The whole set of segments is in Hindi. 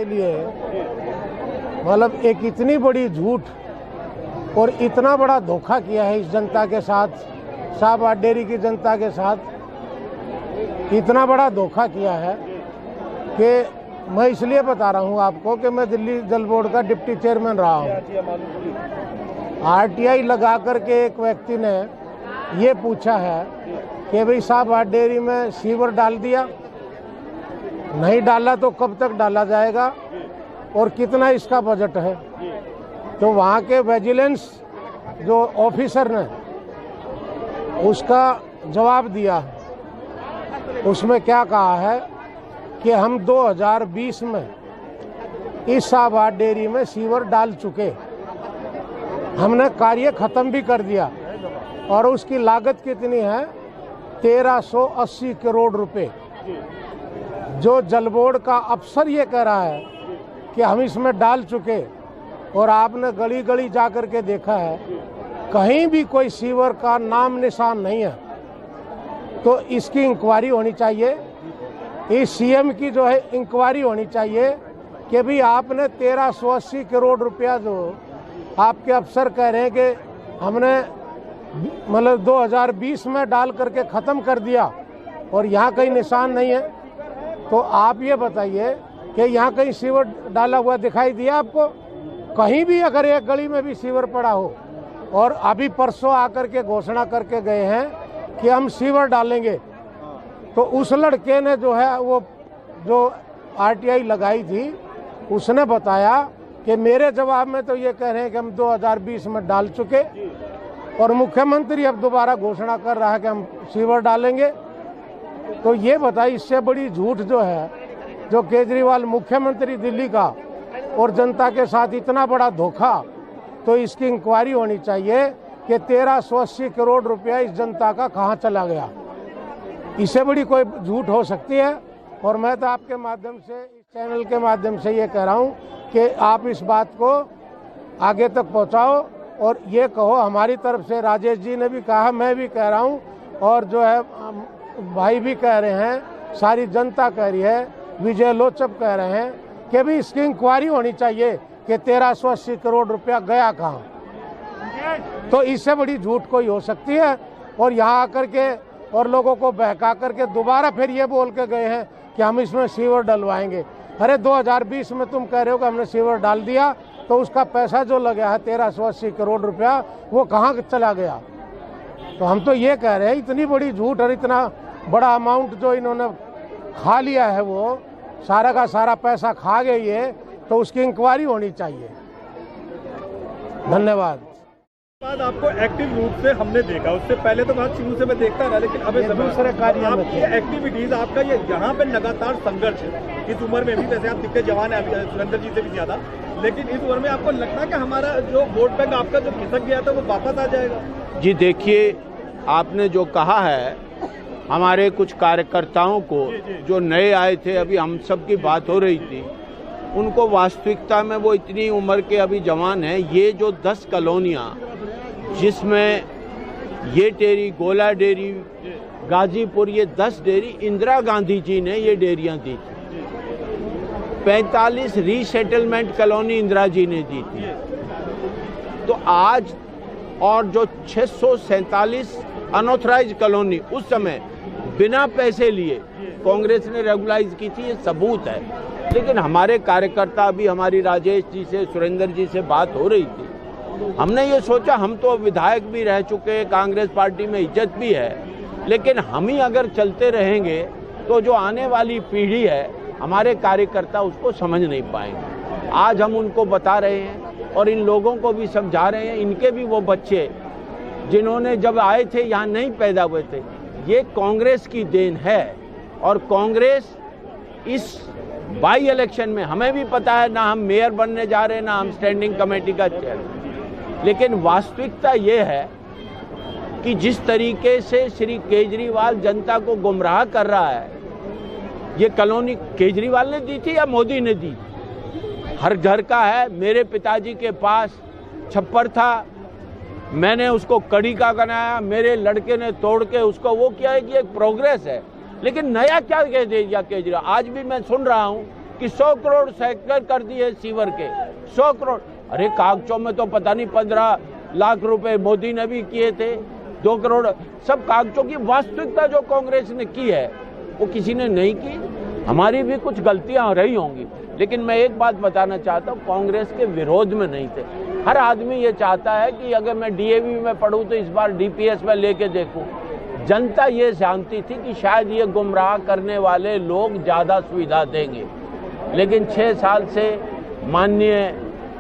लिए मतलब एक इतनी बड़ी झूठ और इतना बड़ा धोखा किया है इस जनता के साथ, शाहबाद डेयरी की जनता के साथ इतना बड़ा धोखा किया है कि मैं इसलिए बता रहा हूँ आपको कि मैं दिल्ली जल बोर्ड का डिप्टी चेयरमैन रहा हूँ। आरटीआई लगा करके एक व्यक्ति ने ये पूछा है कि भाई शाहबाद डेयरी में सीवर डाल दिया, नहीं डाला तो कब तक डाला जाएगा और कितना इसका बजट है। तो वहाँ के विजिलेंस जो ऑफिसर ने उसका जवाब दिया, उसमें क्या कहा है कि हम 2020 में इस शाहबाद डेयरी में सीवर डाल चुके, हमने कार्य खत्म भी कर दिया और उसकी लागत कितनी है 1380 करोड़ रुपए। जो जल बोर्ड का अफसर ये कह रहा है कि हम इसमें डाल चुके और आपने गली गली जा कर के देखा है कहीं भी कोई सीवर का नाम निशान नहीं है, तो इसकी इंक्वायरी होनी चाहिए। इस सीएम की जो है इंक्वायरी होनी चाहिए कि भाई आपने 1380 करोड़ रुपया जो आपके अफसर कह रहे हैं कि हमने मतलब 2020 में डाल करके ख़त्म कर दिया और यहाँ कहीं निशान नहीं है, तो आप ये बताइए कि यहाँ कहीं सीवर डाला हुआ दिखाई दिया आपको? कहीं भी अगर एक गली में भी सीवर पड़ा हो, और अभी परसों आकर के घोषणा करके गए हैं कि हम सीवर डालेंगे, तो उस लड़के ने जो है वो जो आरटीआई लगाई थी उसने बताया कि मेरे जवाब में तो ये कह रहे हैं कि हम 2020 में डाल चुके और मुख्यमंत्री अब दोबारा घोषणा कर रहा है कि हम सीवर डालेंगे। तो ये बताइए इससे बड़ी झूठ जो है, जो केजरीवाल मुख्यमंत्री दिल्ली का और जनता के साथ इतना बड़ा धोखा, तो इसकी इंक्वायरी होनी चाहिए कि 1380 करोड़ रुपया इस जनता का कहाँ चला गया। इससे बड़ी कोई झूठ हो सकती है? और मैं तो आपके माध्यम से, इस चैनल के माध्यम से ये कह रहा हूँ कि आप इस बात को आगे तक पहुँचाओ और ये कहो, हमारी तरफ से राजेश जी ने भी कहा, मैं भी कह रहा हूँ और जो है भाई भी कह रहे हैं, सारी जनता कह रही है, विजय लोचप कह रहे हैं कि भी इसकी इंक्वायरी होनी चाहिए कि 1380 करोड़ रुपया गया कहाँ। तो इससे बड़ी झूठ कोई हो सकती है? और यहाँ आकर के और लोगों को बहका करके दोबारा फिर ये बोल के गए हैं कि हम इसमें सीवर डलवाएंगे। अरे 2020 में तुम कह रहे हो कि हमने सीवर डाल दिया, तो उसका पैसा जो लगा है 1380 करोड़ रुपया, वो कहाँ चला गया? तो हम तो ये कह रहे हैं इतनी बड़ी झूठ और इतना बड़ा अमाउंट जो इन्होंने खा लिया है, वो सारा का सारा पैसा खा गए ये, तो उसकी इंक्वायरी होनी चाहिए। धन्यवाद। बाद आपको एक्टिव रूप से हमने देखा, उससे पहले तो बहुत शुरू से मैं देखता रहा, लेकिन अभी दूसरे कार्य में आपकी एक्टिविटीज, आपका ये यहाँ पे लगातार संघर्ष है। इस उम्र में भी वैसे आप दिखते जवान है, अभी सुरेंद्र जी से भी ज्यादा, लेकिन इस उम्र में आपको लगता है कि हमारा जो वोट बैंक आपका जो खिसक गया था वो वापस आ जाएगा? जी देखिए, आपने जो कहा है, हमारे कुछ कार्यकर्ताओं को जो नए आए थे, अभी हम सब की बात हो रही थी, उनको वास्तविकता में वो इतनी उम्र के अभी जवान हैं। ये जो 10 कॉलोनियाँ जिसमें ये डेयरी, गोला डेयरी, गाजीपुर, ये 10 डेयरी इंदिरा गांधी जी ने ये डेयरियाँ दी थी। 45 रीसेटलमेंट कॉलोनी इंदिरा जी ने दी थी। तो आज और जो 647 अनऑथराइज कॉलोनी उस समय बिना पैसे लिए कांग्रेस ने रेगुलाइज की थी, ये सबूत है। लेकिन हमारे कार्यकर्ता, अभी हमारी राजेश जी से, सुरेंद्र जी से बात हो रही थी, हमने ये सोचा, हम तो विधायक भी रह चुके, कांग्रेस पार्टी में इज्जत भी है, लेकिन हम ही अगर चलते रहेंगे तो जो आने वाली पीढ़ी है, हमारे कार्यकर्ता उसको समझ नहीं पाएंगे। आज हम उनको बता रहे हैं और इन लोगों को भी समझा रहे हैं, इनके भी वो बच्चे जिन्होंने जब आए थे यहाँ नहीं पैदा हुए थे, ये कांग्रेस की देन है। और कांग्रेस इस बाई इलेक्शन में, हमें भी पता है, ना हम मेयर बनने जा रहे हैं, ना हम स्टैंडिंग कमेटी का चेयर, लेकिन वास्तविकता ये है कि जिस तरीके से श्री केजरीवाल जनता को गुमराह कर रहा है, ये कॉलोनी केजरीवाल ने दी थी या मोदी ने दी? हर घर का है। मेरे पिताजी के पास छप्पर था, मैंने उसको कड़ी का बनाया, मेरे लड़के ने तोड़ के उसको वो किया है कि एक प्रोग्रेस है। लेकिन नया क्या कह दिया केजरीवाल? आज भी मैं सुन रहा हूँ कि 100 करोड़ सैंक्शन कर दिए सीवर के, 100 करोड़। अरे कागजों में तो पता नहीं 15 लाख रुपए मोदी ने भी किए थे, 2 करोड़, सब कागजों की वास्तविकता जो कांग्रेस ने की है वो किसी ने नहीं की। हमारी भी कुछ गलतियां रही होंगी, लेकिन मैं एक बात बताना चाहता हूँ, कांग्रेस के विरोध में नहीं थे। हर आदमी ये चाहता है कि अगर मैं डीएवी में पढ़ूं तो इस बार डीपीएस में लेके देखूं। जनता ये जानती थी कि शायद ये गुमराह करने वाले लोग ज़्यादा सुविधा देंगे, लेकिन 6 साल से माननीय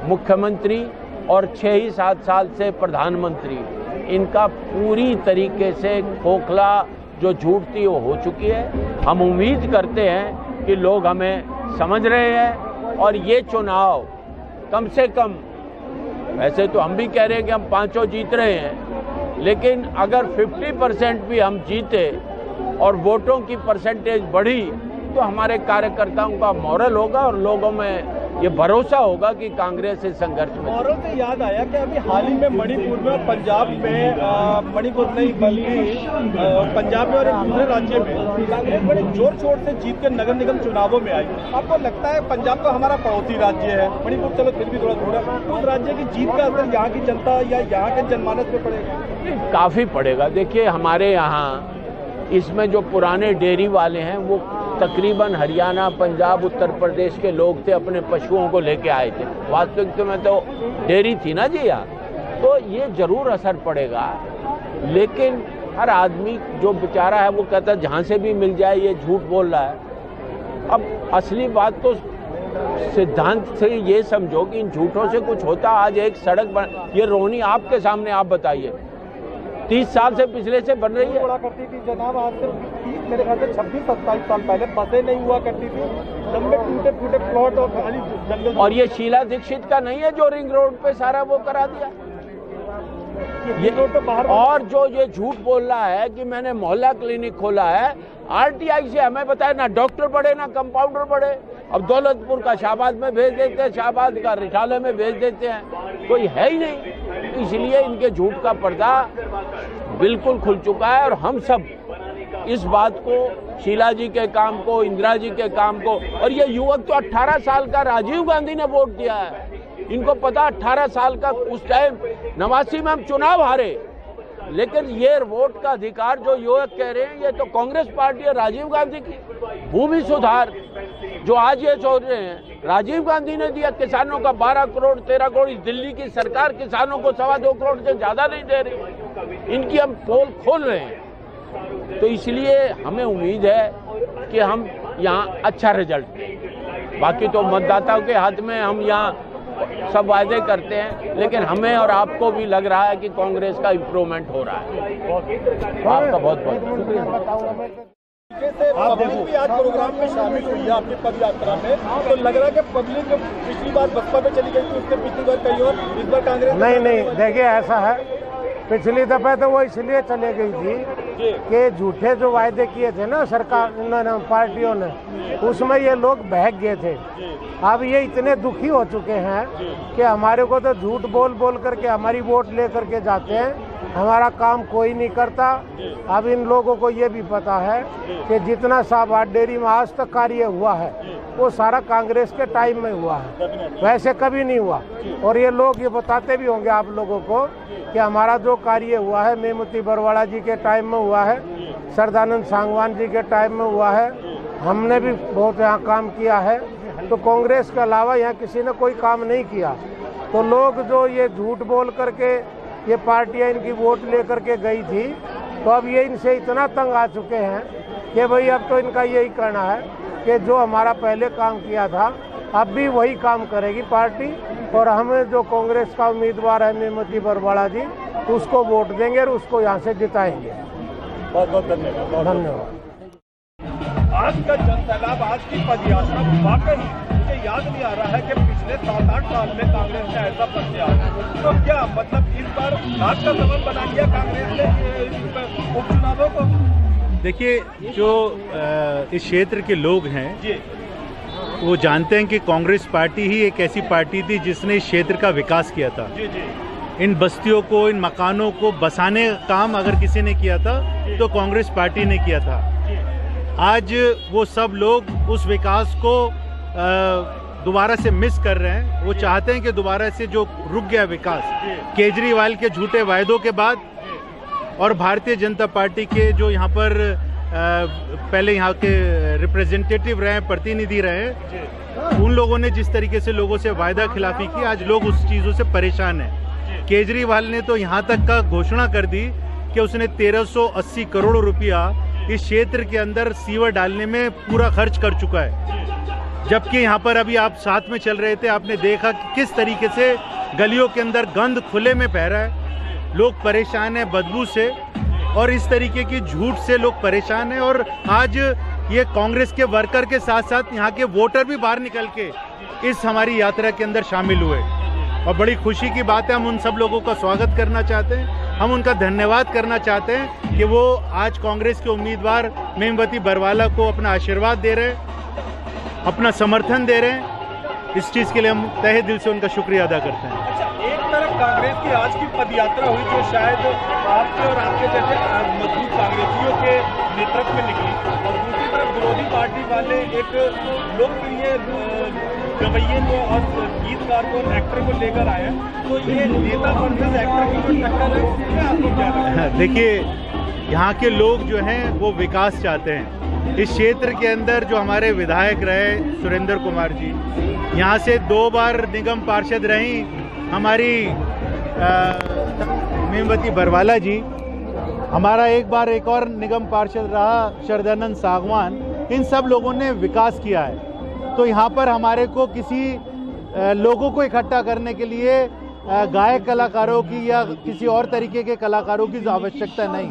मुख्यमंत्री और 6-7 साल से प्रधानमंत्री, इनका पूरी तरीके से खोखला जो झूठ थी वो हो चुकी है। हम उम्मीद करते हैं कि लोग हमें समझ रहे हैं और ये चुनाव कम से कम, वैसे तो हम भी कह रहे हैं कि हम 5 जीत रहे हैं, लेकिन अगर 50% भी हम जीते और वोटों की परसेंटेज बढ़ी तो हमारे कार्यकर्ताओं का मॉरल होगा और लोगों में ये भरोसा होगा कि कांग्रेस इस संघर्ष में। मॉरल से याद आया कि अभी हाल ही में मणिपुर में और पंजाब में, मणिपुर नहीं बल्कि पंजाब में और एक दूसरे राज्य में कांग्रेस बड़े जोर शोर से जीत के नगर निगम चुनावों में आई। आपको लगता है पंजाब तो हमारा पड़ोसी राज्य है, मणिपुर चलो फिर भी थोड़ा उस राज्य की जीत का असर यहाँ की जनता या यहाँ के जनमानस पे पड़ेगा? काफ़ी पड़ेगा। देखिए हमारे यहाँ इसमें जो पुराने डेयरी वाले हैं वो तकरीबन हरियाणा, पंजाब, उत्तर प्रदेश के लोग थे, अपने पशुओं को लेके आए थे। वास्तविक में तो डेयरी थी ना जी यहाँ, तो ये जरूर असर पड़ेगा। लेकिन हर आदमी जो बेचारा है वो कहता है जहाँ से भी मिल जाए, ये झूठ बोल रहा है। अब असली बात तो सिद्धांत से ये समझो कि इन झूठों से कुछ होता। आज एक सड़क बन, ये रोहनी आपके सामने, आप बताइए 30 साल से पिछले से बन रही है। बड़ा करती थी जनाब, आज से मेरे ख्याल से 26-27 साल पहले बसें नहीं हुआ करती थी, लंबे टूटे प्लॉट और खाली जंगल। और ये शीला दीक्षित का नहीं है जो रिंग रोड पे सारा वो करा दिया ये तो बाहर। और जो ये झूठ बोल रहा है कि मैंने मोहल्ला क्लिनिक खोला है, आरटीआई से हमें बताया ना डॉक्टर बढ़े ना कंपाउंडर बढ़े। अब दौलतपुर का शाहबाद में भेज देते हैं, शाहबाद का रिठाले में भेज देते हैं, कोई है ही नहीं। इसलिए इनके झूठ का पर्दा बिल्कुल खुल चुका है और हम सब इस बात को, शीला जी के काम को, इंदिरा जी के काम को, और ये युवक तो 18 साल का राजीव गांधी ने वोट दिया है। इनको पता 18 साल का उस टाइम 89 में हम चुनाव हारे, लेकिन ये वोट का अधिकार जो युवक कह रहे हैं ये तो कांग्रेस पार्टी है, राजीव गांधी की। भूमि सुधार जो आज ये सोच रहे हैं, राजीव गांधी ने दिया। किसानों का 12 करोड़ 13 करोड़, दिल्ली की सरकार किसानों को 2.25 करोड़ से ज्यादा नहीं दे रही। इनकी हम पोल खोल रहे हैं, तो इसलिए हमें उम्मीद है कि हम यहाँ अच्छा रिजल्ट दें। बाकी तो मतदाताओं के हाथ में, हम यहाँ सब वायदे करते हैं, लेकिन हमें और आपको भी लग रहा है कि कांग्रेस का इम्प्रूवमेंट हो रहा है। आपका बहुत बहुत शुक्रिया। पब्लिक भी आज प्रोग्राम में शामिल हुई है आपकी पद यात्रा में, तो लग रहा है कि पब्लिक पिछली बार बसपा पे चली गई थी, उससे पिछली बार कहीं और, इस बार कांग्रेस। नहीं, देखिए ऐसा है, पिछली दफे तो वो इसलिए चले गई थी कि झूठे जो वायदे किए थे ना सरकार ने, पार्टियों ने, उसमें ये लोग बहक गए थे। अब ये इतने दुखी हो चुके हैं कि हमारे को तो झूठ बोल करके हमारी वोट ले करके जाते हैं, हमारा काम कोई नहीं करता। अब इन लोगों को ये भी पता है कि जितना शाहबाद डेयरी में आज तक कार्य हुआ है वो सारा कांग्रेस के टाइम में हुआ है, वैसे कभी नहीं हुआ। और ये लोग ये बताते भी होंगे आप लोगों को कि हमारा जो कार्य हुआ है मेमती बरवाड़ा जी के टाइम में हुआ है, सरदानंद सांगवान जी के टाइम में हुआ है, हमने भी बहुत यहाँ काम किया है। तो कांग्रेस के अलावा यहाँ किसी ने कोई काम नहीं किया। तो लोग जो ये झूठ बोल करके ये पार्टियाँ इनकी वोट ले करके गई थी, तो अब ये इनसे इतना तंग आ चुके हैं कि भाई अब तो इनका यही कहना है कि जो हमारा पहले काम किया था अब भी वही काम करेगी पार्टी, और हमें जो कांग्रेस का उम्मीदवार है मेमती बरवाड़ा जी, उसको वोट देंगे और उसको यहाँ से जिताएंगे। बहुत बहुत धन्यवाद। आज का जनसैलाब, आज की पदयात्रा, वाकई मुझे याद नहीं आ रहा है कि पिछले 7-8 साल में कांग्रेस ने ऐसा पदयात्रा, तो क्या मतलब इस बार रात का सबब बना लिया कांग्रेस ने उपचुनावों को? देखिए, जो इस क्षेत्र के लोग हैं वो जानते हैं कि कांग्रेस पार्टी ही एक ऐसी पार्टी थी जिसने इस क्षेत्र का विकास किया था। इन बस्तियों को, इन मकानों को बसाने का काम अगर किसी ने किया था तो कांग्रेस पार्टी ने किया था। आज वो सब लोग उस विकास को दोबारा से मिस कर रहे हैं। वो चाहते हैं कि दोबारा से जो रुक गया विकास केजरीवाल के झूठे वायदों के बाद और भारतीय जनता पार्टी के जो यहाँ पर पहले यहाँ के रिप्रेजेंटेटिव रहे, प्रतिनिधि रहे, उन लोगों ने जिस तरीके से लोगों से वायदा खिलाफी की, आज लोग उस चीज़ों से परेशान हैं। केजरीवाल ने तो यहाँ तक का घोषणा कर दी कि उसने 1380 करोड़ रुपया इस क्षेत्र के अंदर सीवर डालने में पूरा खर्च कर चुका है। जबकि यहाँ पर अभी आप साथ में चल रहे थे, आपने देखा कि किस तरीके से गलियों के अंदर गंद खुले में बह रहा है, लोग परेशान हैं बदबू से, और इस तरीके की झूठ से लोग परेशान हैं। और आज ये कांग्रेस के वर्कर के साथ साथ यहाँ के वोटर भी बाहर निकल के इस हमारी यात्रा के अंदर शामिल हुए, और बड़ी खुशी की बात है। हम उन सब लोगों का स्वागत करना चाहते हैं, हम उनका धन्यवाद करना चाहते हैं कि वो आज कांग्रेस के उम्मीदवार मेमवती बरवाला को अपना आशीर्वाद दे रहे हैं, अपना समर्थन दे रहे हैं। इस चीज़ के लिए हम तहे दिल से उनका शुक्रिया अदा करते हैं। अच्छा, एक तरफ कांग्रेस की आज की पदयात्रा हुई जो शायद आपके और आपके जैसे मजबूत कांग्रेसियों के नेतृत्व में निकली, और दूसरी तरफ विरोधी पार्टी वाले एक लोकप्रिय गवैये को और गीतकार को, एक्टर को लेकर आए, तो ये नेता वर्सेस एक्टर की जो टक्कर है, क्या आपको क्या लगता है? देखिए, यहाँ के लोग जो हैं वो विकास चाहते हैं। इस क्षेत्र के अंदर जो हमारे विधायक रहे सुरेंद्र कुमार जी, यहाँ से 2 बार निगम पार्षद रही हमारी मेमवती बरवाला जी, हमारा एक बार एक और निगम पार्षद रहा शरदानंद सागवान। इन सब लोगों ने विकास किया है। तो यहाँ पर हमारे को किसी लोगों को इकट्ठा करने के लिए गायक कलाकारों की या किसी और तरीके के कलाकारों की आवश्यकता नहीं।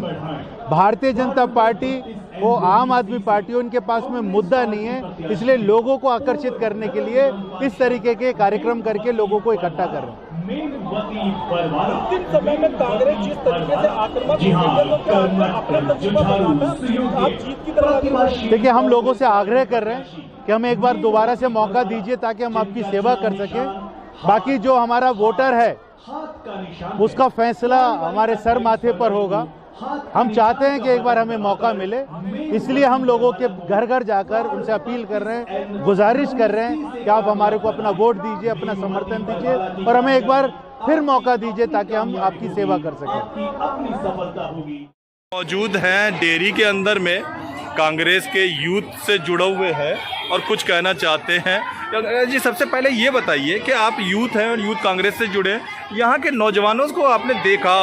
भारतीय जनता पार्टी वो आम आदमी पार्टी, उनके पास में मुद्दा नहीं है, इसलिए लोगों को आकर्षित करने के लिए इस तरीके के कार्यक्रम करके लोगों को इकट्ठा कर रहे हैं। अंतिम समय में कांग्रेस जिस तरीके से आक्रामक हो रही है, तो क्या अपना तजुर्बा बताता आप जीत की तरफ? देखिए, हम लोगों से आग्रह कर रहे हैं कि हमें एक बार दोबारा से मौका दीजिए ताकि हम आपकी सेवा कर सकें। बाकी जो हमारा वोटर है उसका फैसला हमारे सर माथे पर होगा। हम चाहते हैं कि एक बार हमें मौका मिले, इसलिए हम लोगों के घर घर जाकर उनसे अपील कर रहे हैं, गुजारिश कर रहे हैं कि आप हमारे को अपना वोट दीजिए, अपना समर्थन दीजिए और हमें एक बार फिर मौका दीजिए ताकि हम आपकी सेवा कर सकें। मौजूद हैं डेयरी के अंदर में, कांग्रेस के यूथ से जुड़े हुए हैं और कुछ कहना चाहते हैं। जी, सबसे पहले ये बताइए कि आप यूथ हैं और यूथ कांग्रेस से जुड़े, यहाँ के नौजवानों को आपने देखा,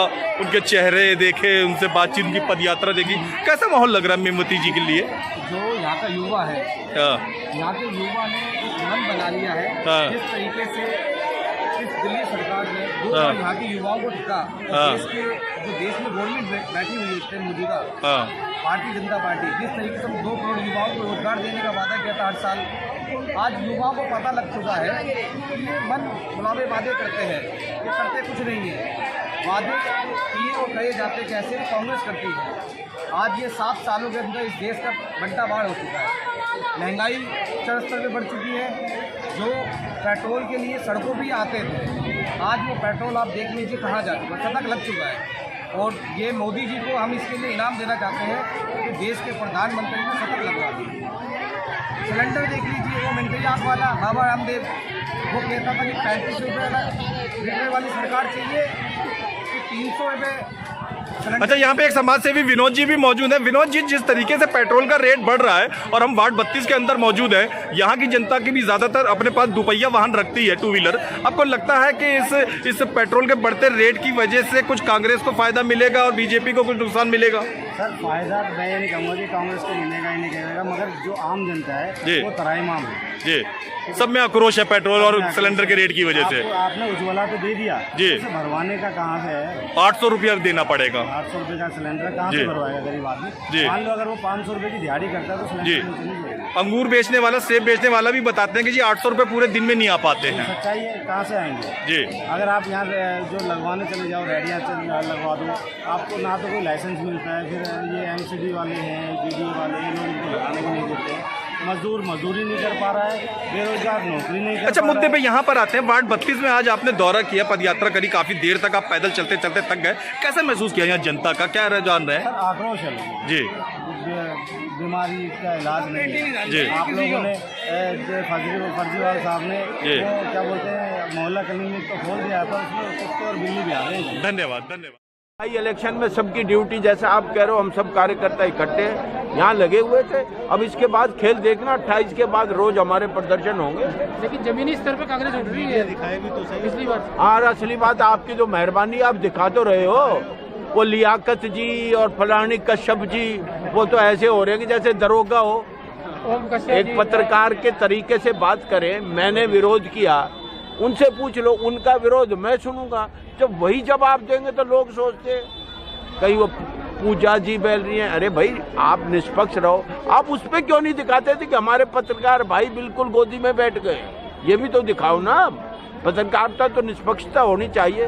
उनके चेहरे देखे, उनसे बातचीत, उनकी पदयात्रा देखी, कैसा माहौल लग रहा है मेमवती जी के लिए? जो यहाँ का युवा है, यहाँ के युवा ने मन बना लिया है। जिस तरीके से इस दिल्ली सरकार ने जो यहाँ के युवाओं को ठगा, देश के जो देश में गवर्नमेंट बैठी हुई है मोदी का, भारतीय जनता पार्टी, जिस तरीके से 2 करोड़ युवाओं को रोजगार देने का वादा किया था 8 साल, आज युवाओं को पता लग चुका है कि ये मन बुलावे वादे करते हैं, ये करते कुछ नहीं है। वादे किए और कहे जाते कैसे कांग्रेस करती है। आज ये 7 सालों के अंदर इस देश का बंटाबाड़ हो चुका है। महंगाई चरम स्तर पर बढ़ चुकी है। जो पेट्रोल के लिए सड़कों भी आते थे, आज वो पेट्रोल आप देख लीजिए कहाँ जा चुका है, शतक लग चुका है। और ये मोदी जी को हम इसके लिए इनाम देना चाहते हैं कि देश के प्रधानमंत्री ने शतक लगवा दी। सिलेंडर देख लीजिए, वो मंत्रियास वाला बाबा रामदेव वो कहता था कि 35 रुपये लीटर वाली सरकार चाहिए कि 300 रुपये। अच्छा, यहाँ पे एक समाज सेवी विनोद जी भी मौजूद है। विनोद जी, जिस तरीके से पेट्रोल का रेट बढ़ रहा है और हम वार्ड 32 के अंदर मौजूद है, यहाँ की जनता की भी ज़्यादातर अपने पास दुपहिया वाहन रखती है, 2 व्हीलर, आपको लगता है कि इस पेट्रोल के बढ़ते रेट की वजह से कुछ कांग्रेस को फायदा मिलेगा और बीजेपी को कुछ नुकसान मिलेगा? सर, फायदा मैं ये नहीं कहूँगा कि कांग्रेस को मिलेगा ही नहीं कहेगा, मगर जो आम जनता है वो तराईमाम है जी। सब में आक्रोश है पेट्रोल और सिलेंडर के रेट की वजह से। आपने उज्ज्वला तो दे दिया जी, भरवाने का कहाँ से है? 800 रुपया देना पड़ेगा। 800 रुपये का सिलेंडर कहाँ से भरवाएगा गरीब आदमी जी? मान लो अगर वो 500 रुपये की दिहाड़ी करता है तो सिलेंडर। अंगूर बेचने वाला, सेब बेचने वाला भी बताते हैं कि जी 800 रुपये पूरे दिन में नहीं आ पाते हैं। सच्चाई है, कहाँ से आएंगे जी? अगर आप यहाँ जो लगवाने चले जाओ, रेडियाँ लगवा दो, आपको ना तो कोई लाइसेंस मिलता है, फिर ये MCD वाले हैं, BDO वाले, ये लोग इनको लगाने को नहीं देते हैं। मजदूर मजदूरी नहीं कर पा रहा है, बेरोजगार नौकरी नहीं कर अच्छा, मुद्दे पे यहाँ पर आते हैं। वार्ड 32 में आज आपने दौरा किया, पदयात्रा करी, काफी देर तक आप पैदल चलते चलते थक गए, कैसा महसूस किया यहाँ जनता का, क्या रुझान रहे? आक्रोश है जी, बीमारी का इलाज नहीं है। जी। आप लोगों ने फर्जीवाल साहब ने वो क्या बोलते हैं मोहल्ला क्लिनिक तो खोल दिया था, उसमें कुत्ते और बिल्ली भी आ गए हैं। धन्यवाद धन्यवाद। भाई इलेक्शन में सबकी ड्यूटी, जैसा आप कह रहे हो, हम सब कार्यकर्ता इकट्ठे यहाँ लगे हुए थे। अब इसके बाद खेल देखना, 28 के बाद रोज हमारे प्रदर्शन होंगे। लेकिन जमीनी स्तर पर कांग्रेस उठ रही है, दिखाएगी तो सही पिछली बार। और असली बात आपकी जो मेहरबानी आप दिखा तो रहे हो, वो लियाकत जी और फलानी कश्यप जी वो तो ऐसे हो रहे हैं कि जैसे दरोगा हो। एक पत्रकार के तरीके से बात करें, मैंने विरोध किया, उनसे पूछ लो, उनका विरोध मैं सुनूंगा। जब वही जवाब देंगे तो लोग सोचते कहीं वो पूजा जी बोल रही हैं। अरे भाई आप निष्पक्ष रहो, आप उस पर क्यों नहीं दिखाते थे कि हमारे पत्रकार भाई बिल्कुल गोदी में बैठ गए? ये भी तो दिखाओ ना, पत्रकारिता तो निष्पक्षता होनी चाहिए।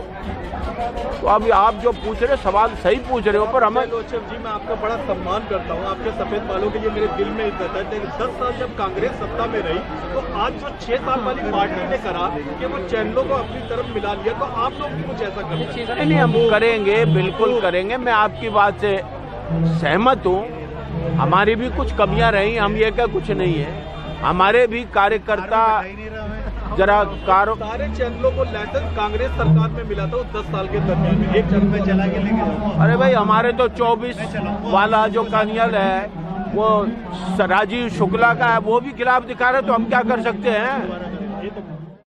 तो अभी आप जो पूछ रहे सवाल सही पूछ रहे हो, पर हमें जी मैं आपका बड़ा सम्मान करता हूँ, आपके सफेद बालों के लिए मेरे दिल में इज्जत है। लेकिन 10 साल जब कांग्रेस सत्ता में रही तो आज जो 6 साल वाली पार्टी ने करा कि वो चैनलों को अपनी तरफ मिला लिया, तो आप लोग भी कुछ ऐसा करें? नहीं, हम करेंगे, बिल्कुल करेंगे। मैं आपकी बात से सहमत हूँ। हमारी भी कुछ कमियां रही, हम ये क्या कुछ नहीं है। हमारे भी कार्यकर्ता जरा सारे चैनलों को लाइसेंस कांग्रेस सरकार में मिला था, वो 10 साल के दरमियान में एक चरण में चला के लेके। अरे भाई हमारे तो 24 वाला जो कानियल है वो राजीव शुक्ला का है, वो भी खिलाफ दिखा रहे, तो हम क्या कर सकते हैं?